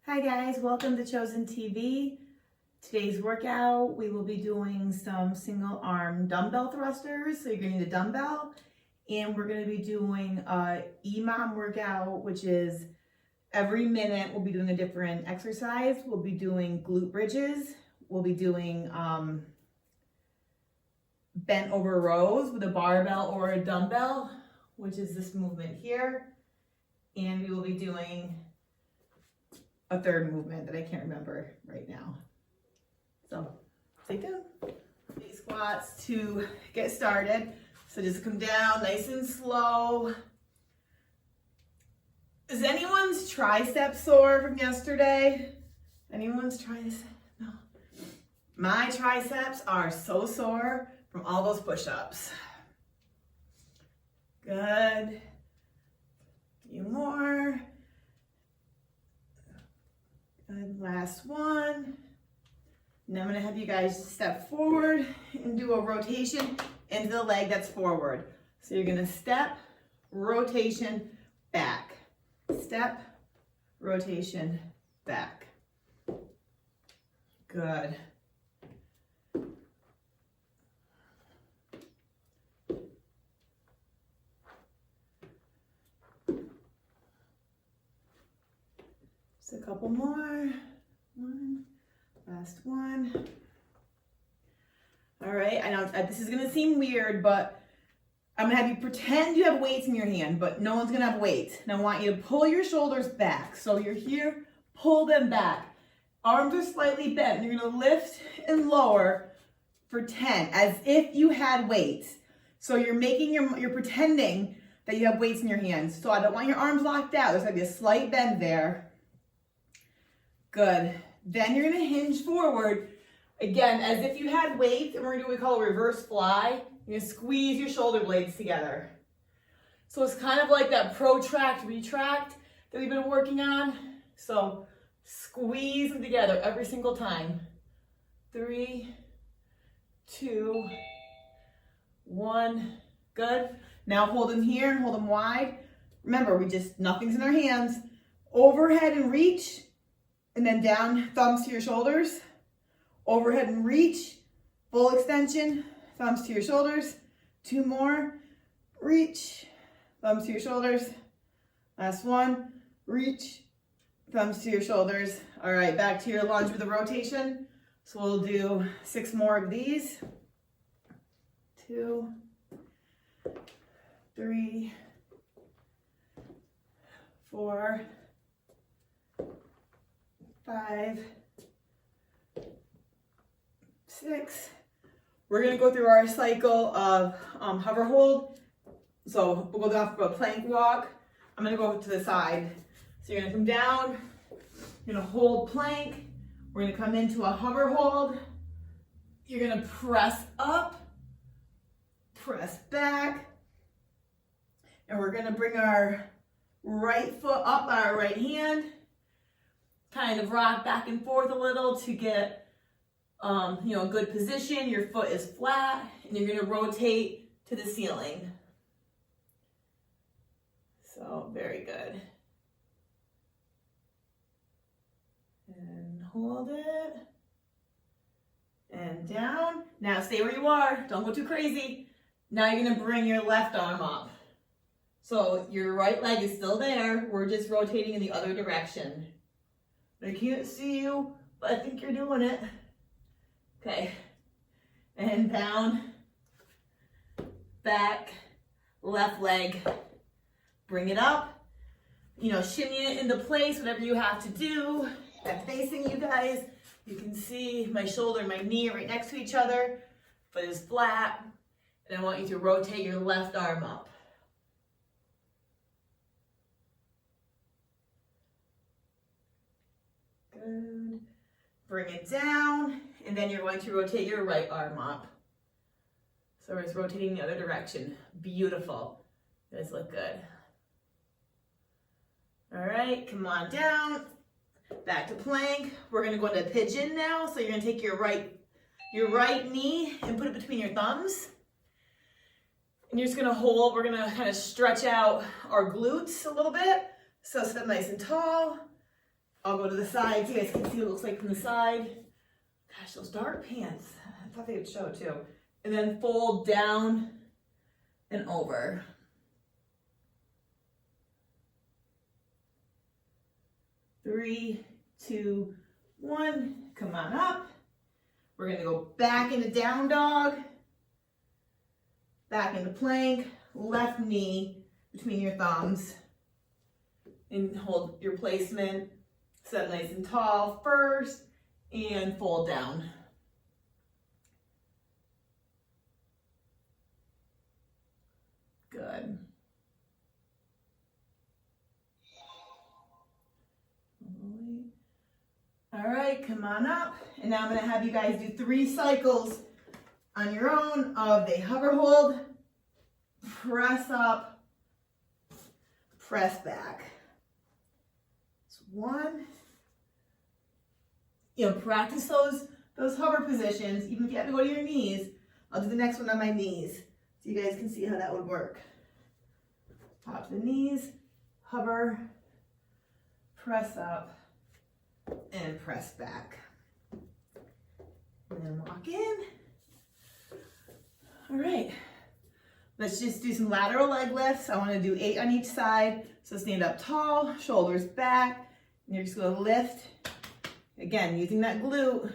Hi guys, welcome to Chosen TV. Today's workout, we will be doing some single arm dumbbell thrusters. So you're gonna need a dumbbell, and we're gonna be doing a EMOM workout, which is every minute we'll be doing a different exercise. We'll be doing glute bridges. We'll be doing bent over rows with a barbell or a dumbbell, which is this movement here. And we will be doing a third movement that I can't remember right now. So stay tuned. These squats to get started. So just come down nice and slow. Is anyone's tricep sore from yesterday? Anyone's tricep? No. My triceps are so sore from all those push-ups. Good. A few more. Good, last one. And I'm gonna have you guys step forward and do a rotation into the leg that's forward. So you're gonna step, rotation, back. Step, rotation, back. Good. Just a couple more. One, last one. All right, I know this is gonna seem weird, but I'm gonna have you pretend you have weights in your hand, but no one's gonna have weights. And I want you to pull your shoulders back. So you're here, pull them back. Arms are slightly bent. You're gonna lift and lower for 10, as if you had weights. So you're pretending that you have weights in your hands. So I don't want your arms locked out. There's gonna be a slight bend there. Good. Then you're gonna hinge forward, again, as if you had weights, and we're gonna do what we call a reverse fly. You're gonna squeeze your shoulder blades together. So it's kind of like that protract, retract that we've been working on. So squeeze them together every single time. 3, 2, 1. Good. Now hold them here and hold them wide. Remember, nothing's in our hands. Overhead and reach. And then down, thumbs to your shoulders. Overhead and reach. Full extension, thumbs to your shoulders. 2 more. Reach, thumbs to your shoulders. Last one. Reach, thumbs to your shoulders. All right, back to your lunge with a rotation. So we'll do 6 more of these. 2, 3, 4, 5, 6. We're gonna go through our cycle of hover hold. So we'll go off of a plank walk. I'm gonna go to the side. So you're gonna come down, you're gonna hold plank. We're gonna come into a hover hold. You're gonna press up, press back. And we're gonna bring our right foot up on our right hand. Kind of rock back and forth a little to get a good position. Your foot is flat, and you're gonna rotate to the ceiling. So very good. And hold it. And down. Now stay where you are. Don't go too crazy. Now you're gonna bring your left arm up. So your right leg is still there. We're just rotating in the other direction. I can't see you, but I think you're doing it. Okay. And down, back, left leg. Bring it up. Shimmy it into place, whatever you have to do. I'm facing you guys. You can see my shoulder and my knee are right next to each other. Foot is flat. And I want you to rotate your left arm up. Good. Bring it down, and then you're going to rotate your right arm up. So it's rotating the other direction. Beautiful. You guys look good. All right, come on down. Back to plank. We're gonna go into pigeon now. So you're gonna take your right knee and put it between your thumbs. And you're just gonna hold. We're gonna kind of stretch out our glutes a little bit. So sit up nice and tall. I'll go to the side so you guys can see what it looks like from the side. Gosh, those dark pants. I thought they would show too. And then fold down and over. 3, 2, 1. Come on up. We're gonna go back into down dog, back into plank, left knee between your thumbs, and hold your placement. Set nice and tall first, and fold down. Good. All right, come on up. And now I'm gonna have you guys do 3 cycles on your own of the hover hold, press up, press back. It's 1. You know, practice those hover positions, even if you have to go to your knees. I'll do the next one on my knees, so you guys can see how that would work. Pop the knees, hover, press up, and press back. And then walk in. All right, let's just do some lateral leg lifts. I want to do 8 on each side. So stand up tall, shoulders back, and you're just going to lift. Again, using that glute.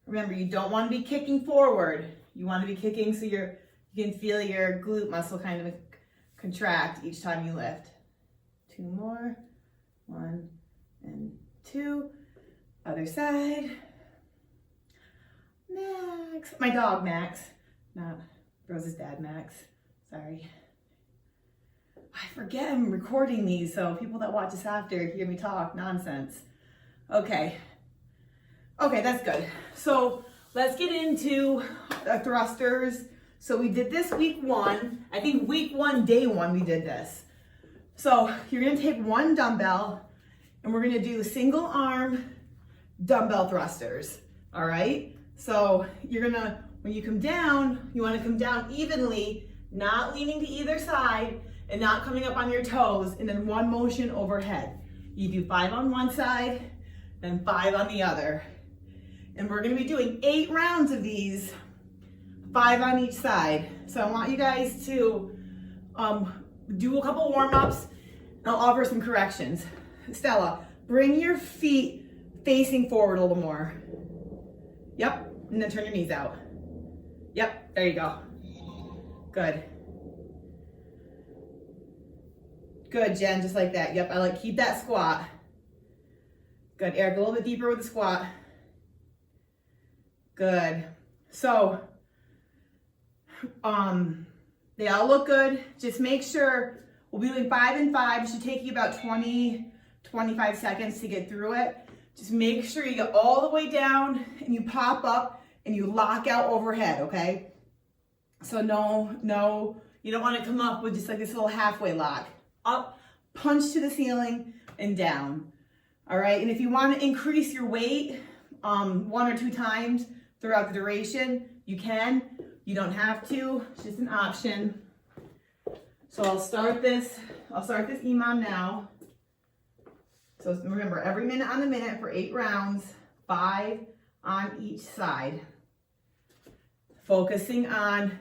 Remember, you don't want to be kicking forward. You want to be kicking so you can feel your glute muscle kind of contract each time you lift. 2 more. 1 and 2. Other side. Max. My dog, Max. Not Rose's dad, Max. Sorry. I forget I'm recording these, so people that watch this after hear me talk nonsense. Okay. Okay, that's good. So let's get into thrusters. So we did this week 1. I think week 1, day 1, we did this. So you're gonna take 1 dumbbell and we're gonna do single arm dumbbell thrusters, all right? So you're gonna, when you come down, you wanna come down evenly, not leaning to either side and not coming up on your toes, and then 1 motion overhead. You do 5 on one side, then 5 on the other. And we're gonna be doing 8 rounds of these, 5 on each side. So I want you guys to do a couple warm-ups, and I'll offer some corrections. Stella, bring your feet facing forward a little more. Yep, and then turn your knees out. Yep, there you go. Good. Good, Jen, just like that. Yep, I like, keep that squat. Good, Eric, a little bit deeper with the squat. Good. So, they all look good. Just make sure, we'll be doing 5 and 5. It should take you about 20, 25 seconds to get through it. Just make sure you get all the way down and you pop up and you lock out overhead, okay? So no, you don't want to come up with just like this little halfway lock. Up, punch to the ceiling, and down. All right, and if you want to increase your weight 1 or 2 times throughout the duration, you can. You don't have to, it's just an option. So I'll start this EMOM now. So remember, every minute on the minute for 8 rounds, 5 on each side. Focusing on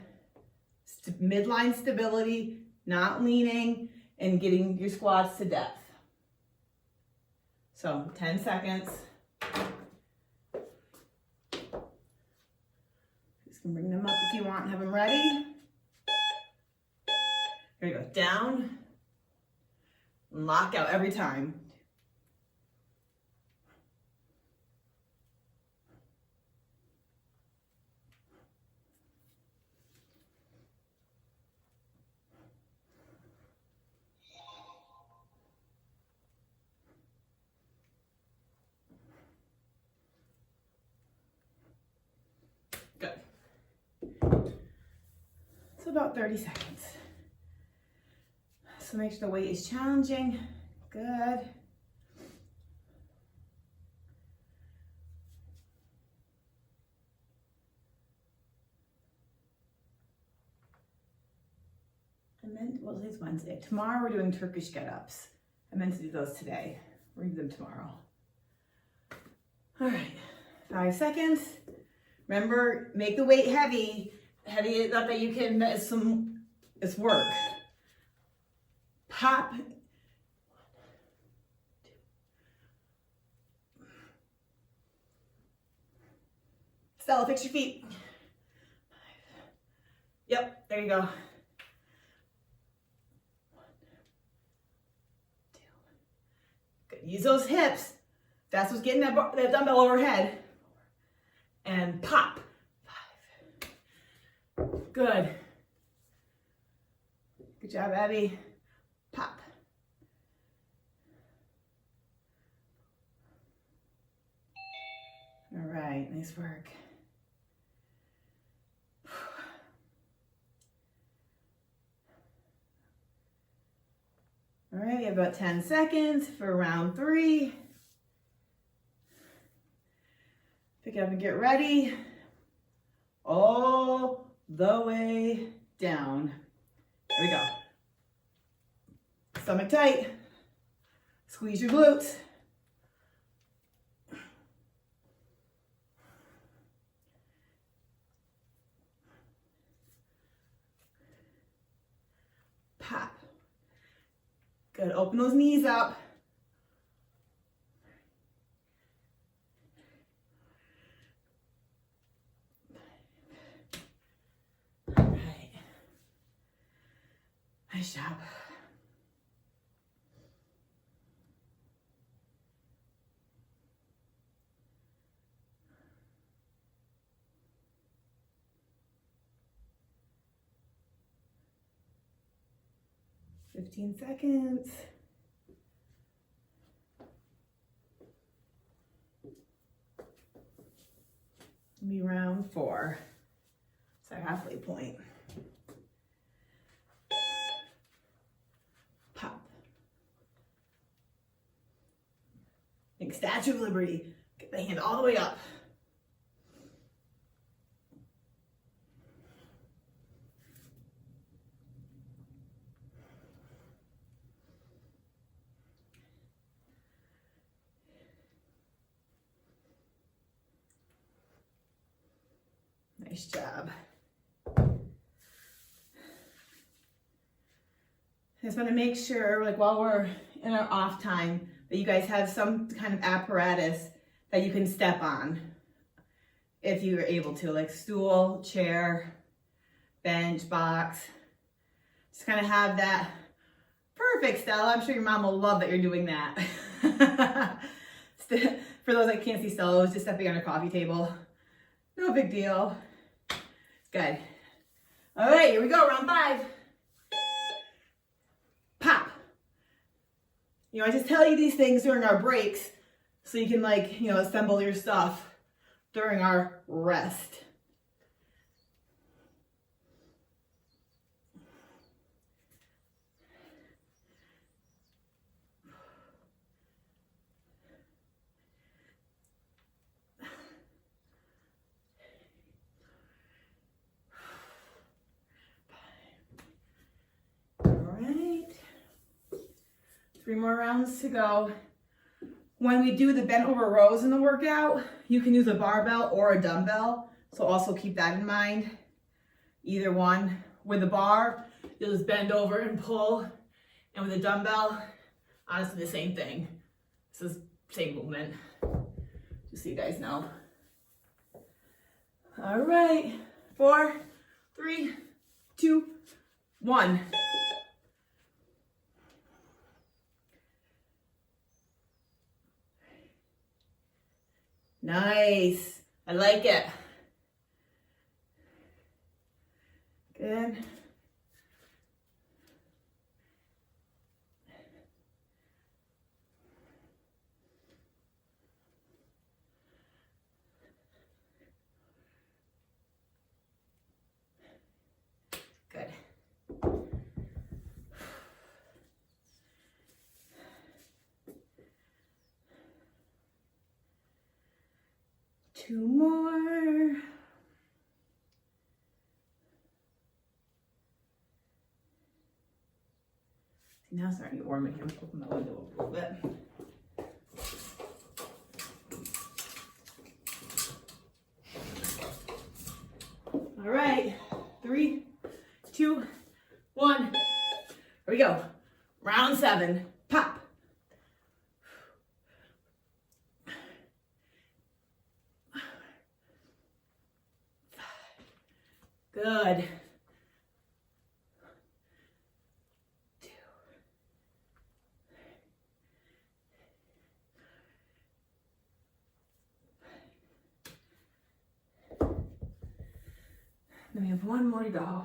midline stability, not leaning, and getting your squats to depth. So 10 seconds. Just can bring them up if you want, have them ready. Here you go, down, and lock out every time. Good. So about 30 seconds. So make sure the weight is challenging. Good. Well, today's Wednesday. Tomorrow we're doing Turkish get-ups. I meant to do those today. Read them tomorrow. All right, 5 seconds. Remember, make the weight heavy enough that you can, it's work. Pop. 1, 2. Stella, fix your feet. 5. Yep, there you go. 1, 2. Good. Use those hips. That's what's getting that dumbbell overhead. And pop. 5. Good. Good job, Abby. Pop. All right, nice work. All right, about 10 seconds for round 3. Pick it up and get ready. All the way down. There we go. Stomach tight. Squeeze your glutes. Pop. Good. Open those knees up. All right. Nice job. Fifteen seconds. Be round 4. It's our halfway point. Pop. Make Statue of Liberty. Get the hand all the way up. Nice job. I just want to make sure, like while we're in our off time, that you guys have some kind of apparatus that you can step on if you're able to, like stool, chair, bench, box. Just kind of have that. Perfect, Stella. I'm sure your mom will love that you're doing that. For those that can't see Stella, I was just stepping on a coffee table. No big deal. Good. All right, here we go, round 5. Pop. You know, I just tell you these things during our breaks so you can assemble your stuff during our rest. All right. 3 more rounds to go. When we do the bent over rows in the workout, you can use a barbell or a dumbbell. So also keep that in mind. Either one. With the bar, you'll just bend over and pull. And with a dumbbell, honestly the same thing. This is same movement. Just so you guys know. All right. 4, 3, 2, 1. Nice. I like it. Good. Good. Two more. See, now it's starting to get warm in here. Let's open my window a little bit. 7, pop. Good. 2. Then we have 1 more to go.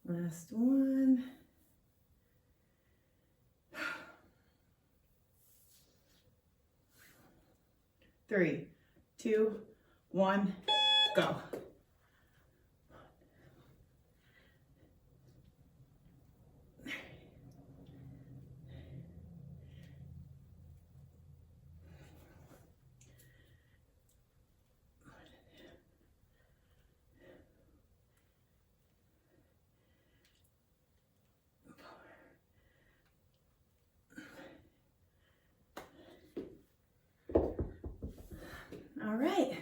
Last one. 3, 2, 1, go. All right.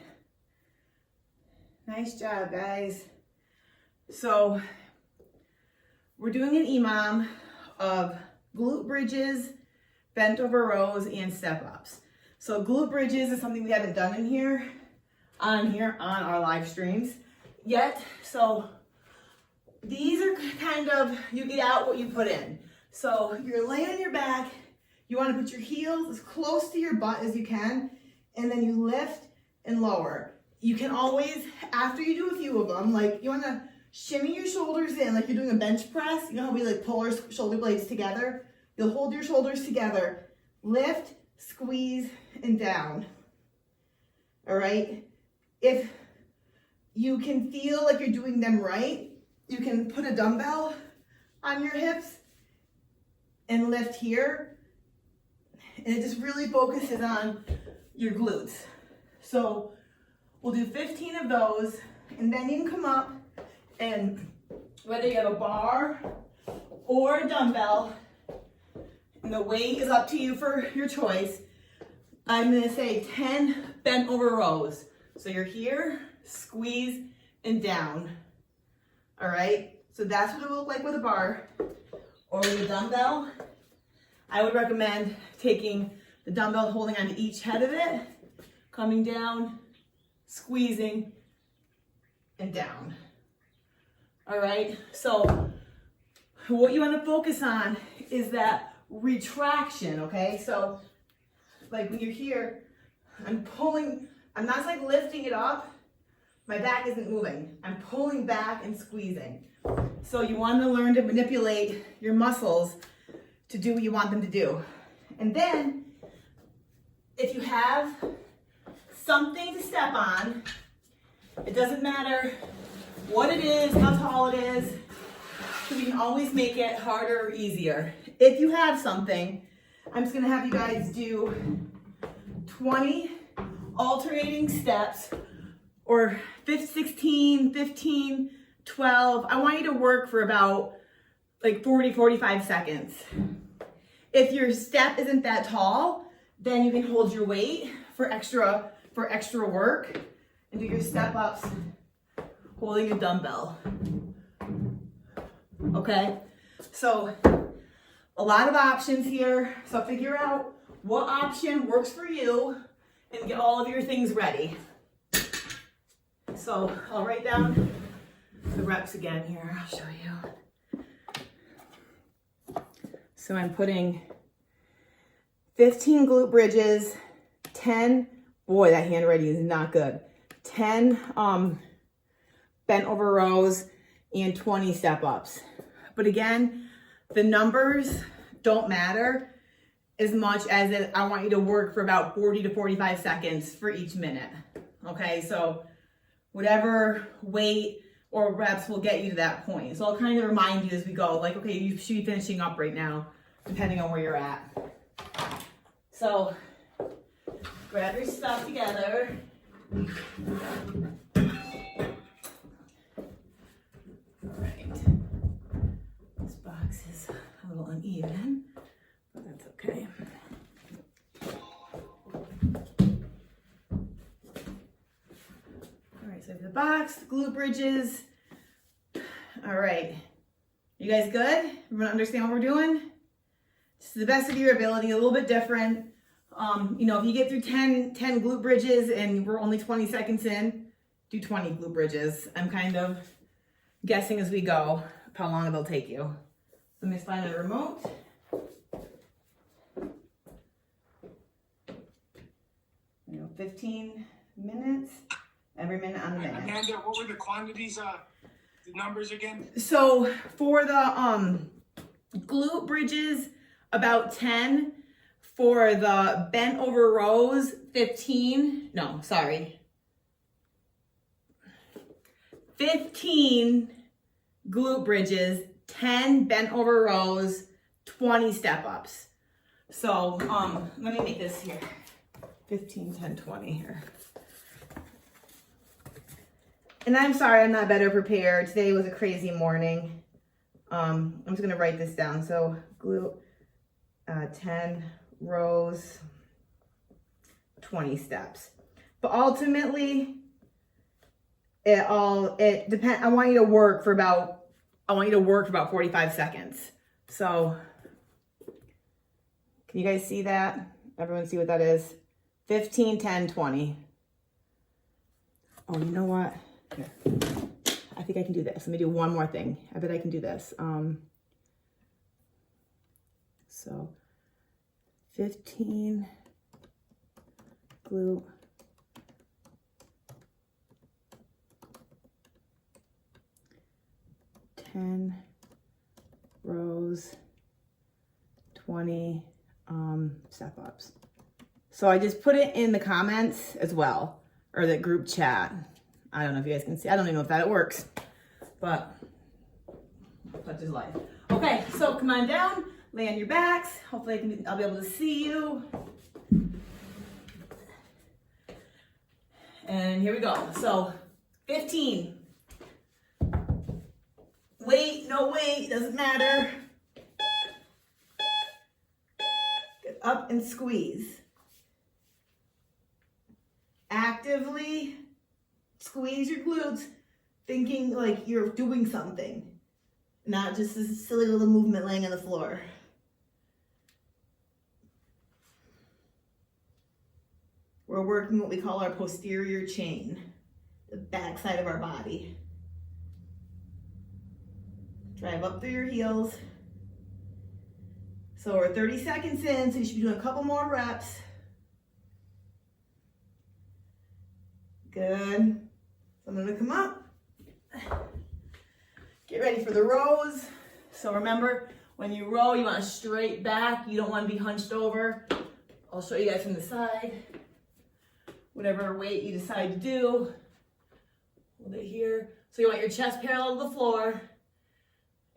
Nice job, guys. So we're doing an EMOM of glute bridges, bent over rows, and step ups. So glute bridges is something we haven't done in here on our live streams yet. So these are kind of, you get out what you put in. So you're laying on your back. You want to put your heels as close to your butt as you can, and then you lift and lower. You can always, after you do a few of them, like you want to shimmy your shoulders in like you're doing a bench press. You know how we like pull our shoulder blades together? You'll hold your shoulders together, lift, squeeze, and down. All right? If you can feel like you're doing them right, you can put a dumbbell on your hips and lift here. And it just really focuses on your glutes. So we'll do 15 of those, and then you can come up and whether you have a bar or a dumbbell, and the weight is up to you for your choice. I'm gonna say 10 bent over rows. So you're here, squeeze, and down. All right, so that's what it will look like with a bar or with a dumbbell. I would recommend taking the dumbbell, holding onto each head of it, coming down, squeezing, and down. All right, so what you want to focus on is that retraction, okay? So like when you're here, I'm pulling, I'm not like lifting it up, my back isn't moving. I'm pulling back and squeezing. So you want to learn to manipulate your muscles to do what you want them to do. And then if you have something to step on, it doesn't matter what it is, how tall it is, because we can always make it harder or easier. If you have something, I'm just gonna have you guys do 20 alternating steps, or 16, 15, 12. I want you to work for about like 40, 45 seconds. If your step isn't that tall, then you can hold your weight for extra work and do your step ups holding a dumbbell. Okay, so a lot of options here. So figure out what option works for you and get all of your things ready. So I'll write down the reps again here. I'll show you. So I'm putting 15 glute bridges, 10, boy, that handwriting is not good. 10 bent over rows, and 20 step ups. But again, the numbers don't matter as much as that I want you to work for about 40 to 45 seconds for each minute. Okay, so whatever weight or reps will get you to that point. So I'll kind of remind you as we go, like, okay, you should be finishing up right now, depending on where you're at. So grab your stuff together. little uneven, but that's okay. All right, so the box, glute bridges. All right, you guys good? Everyone understand what we're doing? This is the best of your ability, a little bit different. You know, if you get through 10 glute bridges and we're only 20 seconds in, do 20 glute bridges. I'm kind of guessing as we go how long it'll take you. So let me find the remote. You know, 15 minutes, every minute on the minute. Amanda, what were the quantities, the numbers again? So for the glute bridges, about 10. For the bent over rows, 15. No, sorry. 15 glute bridges, 10 bent over rows, 20 step ups. So let me make this here. 15, 10, 20 here. And I'm sorry I'm not better prepared. Today was a crazy morning. I'm just gonna write this down. So glute, 10 rows, 20 steps. But ultimately, it depends. I want you to work for about 45 seconds. So can you guys see that? Everyone see what that is? 15, 10, 20. Oh, you know what? Here. I think I can do this. Let me do one more thing. I bet I can do this. So 15 glute, 10 rows, 20 step ups. So I just put it in the comments as well, or the group chat. I don't know if you guys can see. I don't even know if that works, but such is life. Okay, so come on down. Lay on your backs. Hopefully I'll be able to see you. And here we go. So 15. Weight, no weight, doesn't matter. Get up and squeeze. Actively squeeze your glutes, thinking like you're doing something. Not just this silly little movement laying on the floor. We're working what we call our posterior chain, the back side of our body. Drive up through your heels. So we're 30 seconds in, so you should be doing a couple more reps. Good. So I'm gonna come up. Get ready for the rows. So remember, when you row, you want straight back. You don't want to be hunched over. I'll show you guys from the side. Whatever weight you decide to do. Hold it here. So you want your chest parallel to the floor.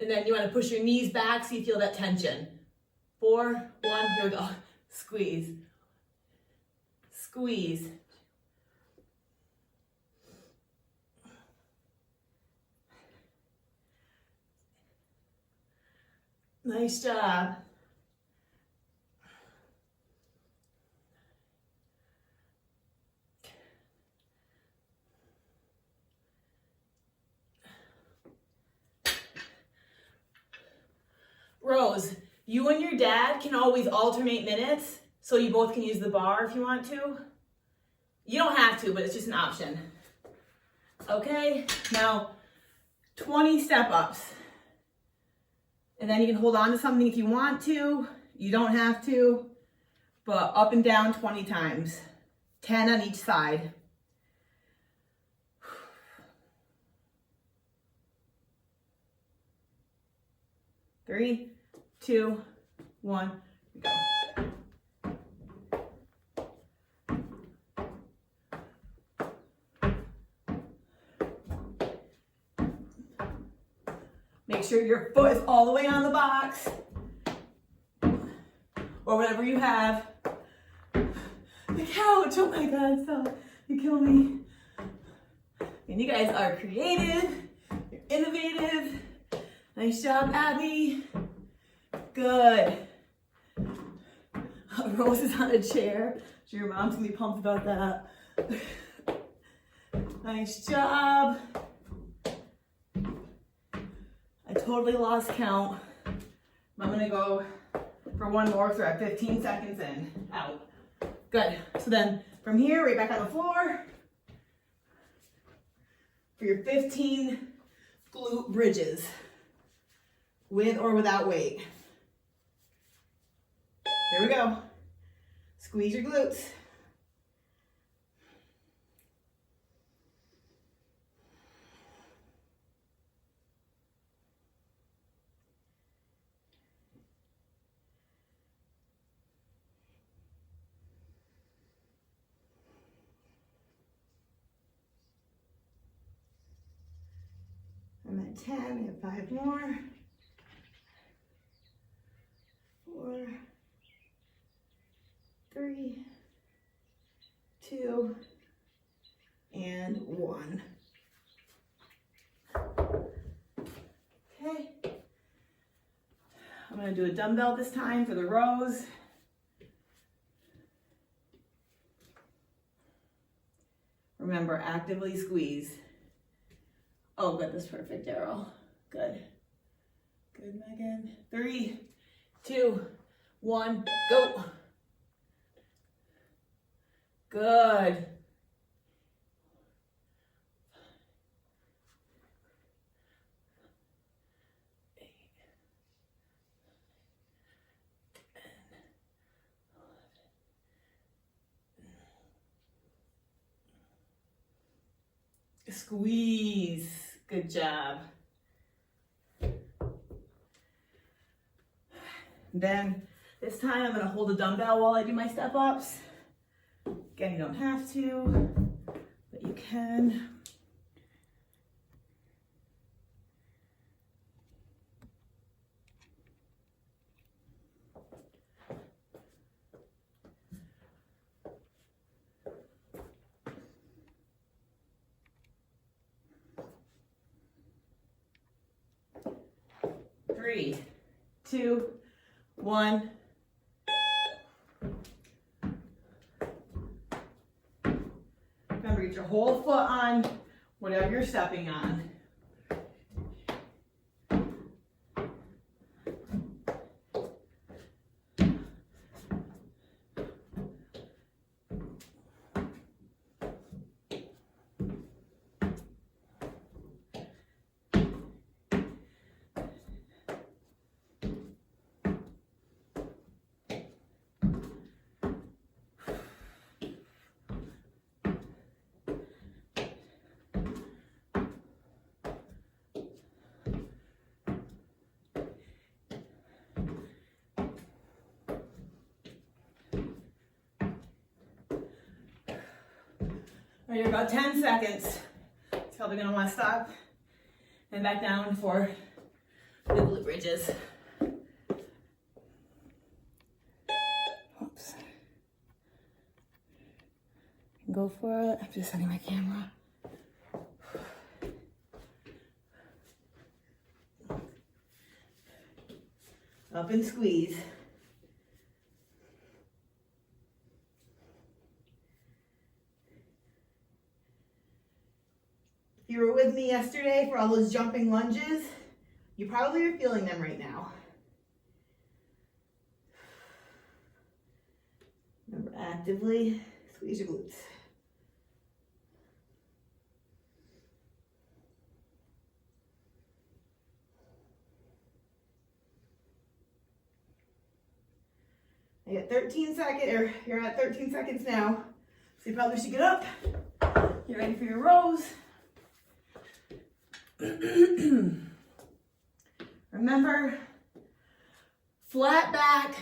And then you want to push your knees back so you feel that tension. 4, 1, here we go. Squeeze. Squeeze. Nice job. Rose, you and your dad can always alternate minutes, so you both can use the bar if you want to. You don't have to, but it's just an option. Okay, now 20 step-ups. And then you can hold on to something if you want to. You don't have to, but up and down 20 times. 10 on each side. Three, 2, 1, go. Make sure your foot is all the way on the box, or whatever you have. The couch, oh my God, stop, you kill me. And you guys are creative, you're innovative. Nice job, Abby. Good. Rose is on a chair, so your mom's gonna be pumped about that. Nice job. I totally lost count. I'm gonna go for one more, so we're at 15 seconds in, out. Good, so then from here, right back on the floor for your 15 glute bridges, with or without weight. Here we go. Squeeze your glutes. I'm at 10, we have 5 more. 4, 3, 2, and 1. Okay. I'm gonna do a dumbbell this time for the rows. Remember, actively squeeze. Oh, good, that's perfect, Daryl. Good. Good, Megan. 3, 2, 1, go. Good. Squeeze. Good job. Then this time I'm going to hold the dumbbell while I do my step ups. Again, you don't have to, but you can. Three, 2, 1. Remember, get your whole foot on whatever you're stepping on. All right, you're about 10 seconds. It's probably gonna wanna stop and back down for the glute bridges. Oops. Go for it. I'm just setting my camera. Up and squeeze. If you were with me yesterday for all those jumping lunges, you probably are feeling them right now. Remember, actively squeeze your glutes. I got 13 seconds, or you're at 13 seconds now. So you probably should get up. You're ready for your rows. Remember, flat back,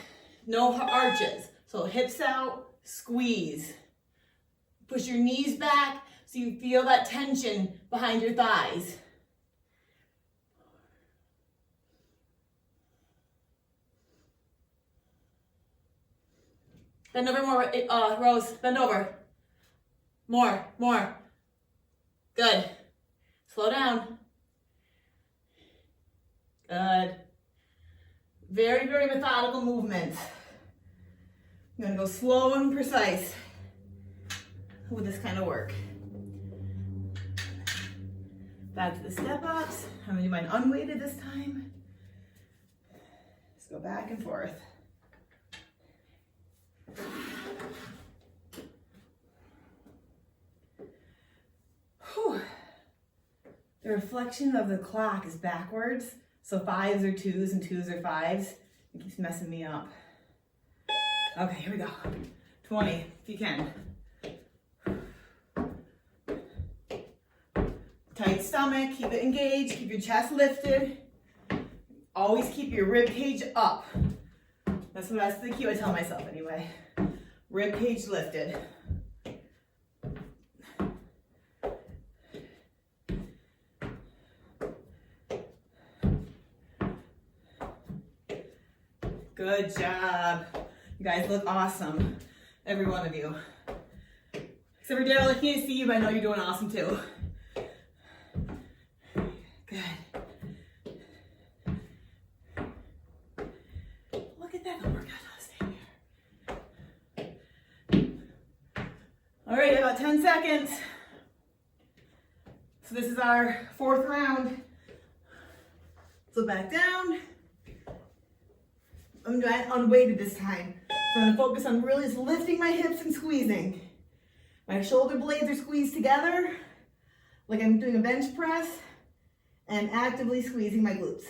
no arches. So hips out, squeeze. Push your knees back so you feel that tension behind your thighs. Bend over more, Rose, bend over. More. Good. Slow down. Good. Very, very methodical movements. I'm gonna go slow and precise with this kind of work. Back to the step ups. I'm gonna do mine unweighted this time. Just go back and forth. Whew. The reflection of the clock is backwards. So 5s are 2s and 2s are 5s. It keeps messing me up. Okay, here we go. 20, if you can. Tight stomach, keep it engaged, keep your chest lifted. Always keep your rib cage up. That's the cue I tell myself anyway. Rib cage lifted. Good job. You guys look awesome. Every one of you. Except for Daryl, I can't see you, but I know you're doing awesome too. Good. Look at that, the workout. Stay here. All right, about 10 seconds. So this is our 4th round. So back down. I'm doing unweighted this time. So I'm gonna focus on really just lifting my hips and squeezing. My shoulder blades are squeezed together, like I'm doing a bench press, and actively squeezing my glutes.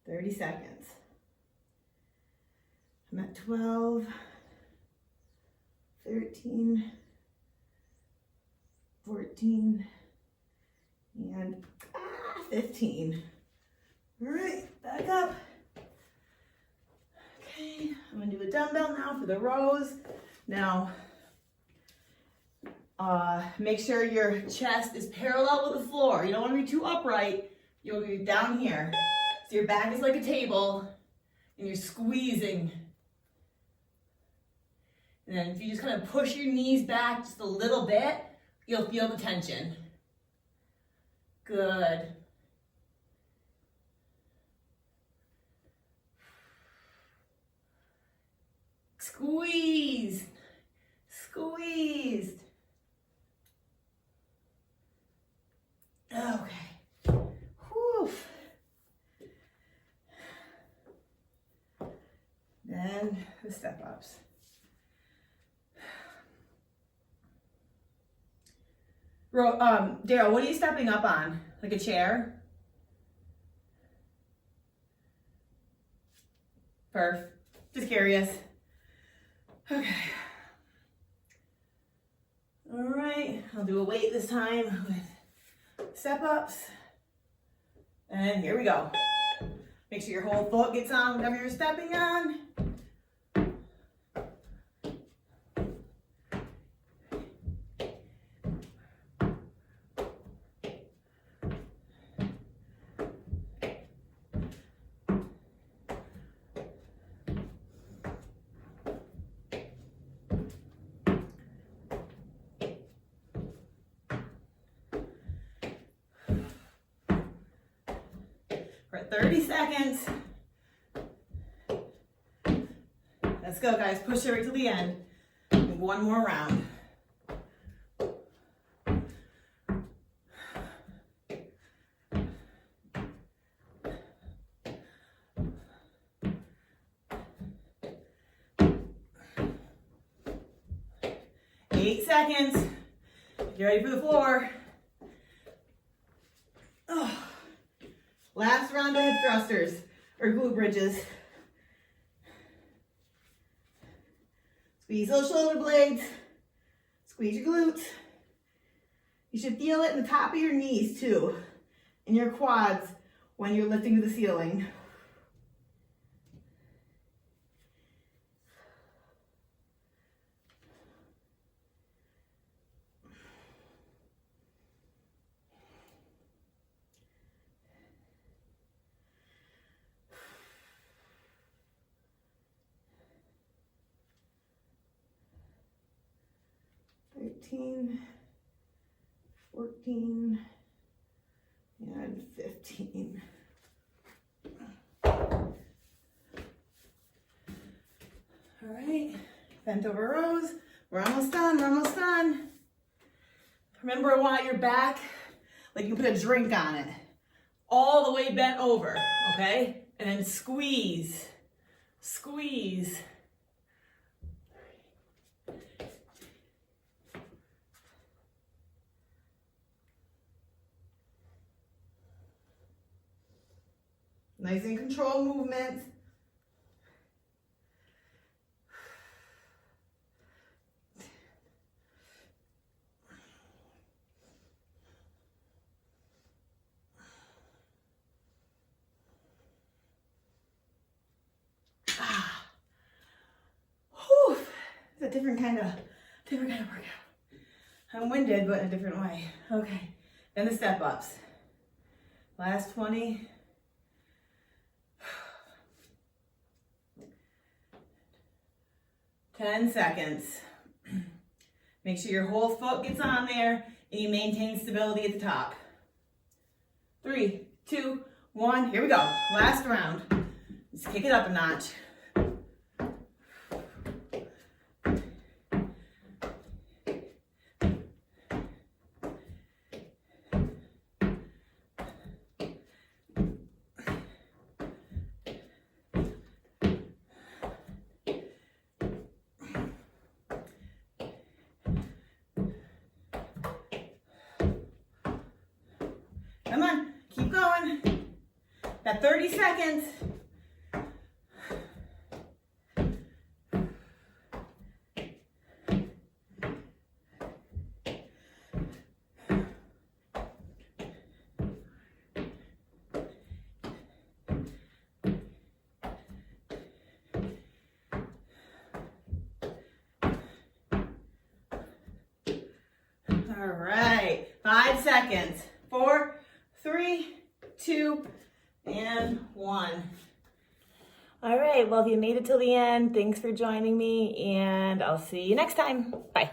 Thirty seconds. I'm at 12, 13, 14, and 15. All right, back up. Okay, I'm gonna do a dumbbell now for the rows. Now, make sure your chest is parallel with the floor. You don't wanna be too upright. You'll be down here. So your back is like a table, and you're squeezing. And then if you just kind of push your knees back just a little bit, you'll feel the tension. Good. Squeeze. Squeezed. Okay. Whew. Then the step ups. Daryl, what are you stepping up on? Like a chair? Perf. Just curious. Okay. All right, I'll do a weight this time with step ups. And here we go. Make sure your whole foot gets on whatever you're stepping on. For 30 seconds. Let's go, guys. Push it right to the end. One more round. Eight seconds. Get ready for the floor. Oh. Last round of hip thrusters or glute bridges. Squeeze those shoulder blades. Squeeze your glutes. You should feel it in the top of your knees too, in your quads when you're lifting to the ceiling. 18, 14, and 15. All right, bent over rows. We're almost done, we're almost done. Remember, while you're back, like you put a drink on it. All the way bent over, okay? And then squeeze, squeeze. Nice and controlled movement. Whew. It's a different kind of workout. I'm winded, but in a different way. Okay, then the step ups. Last 20. Ten seconds. Make sure your whole foot gets on there and you maintain stability at the top. 3, 2, 1, here we go. Last round. Let's kick it up a notch. Come on, keep going. Got 30 seconds. All right, 5 seconds. 4, 3, 2, and 1. All right, well, if you made it till the end, thanks for joining me, and I'll see you next time. Bye.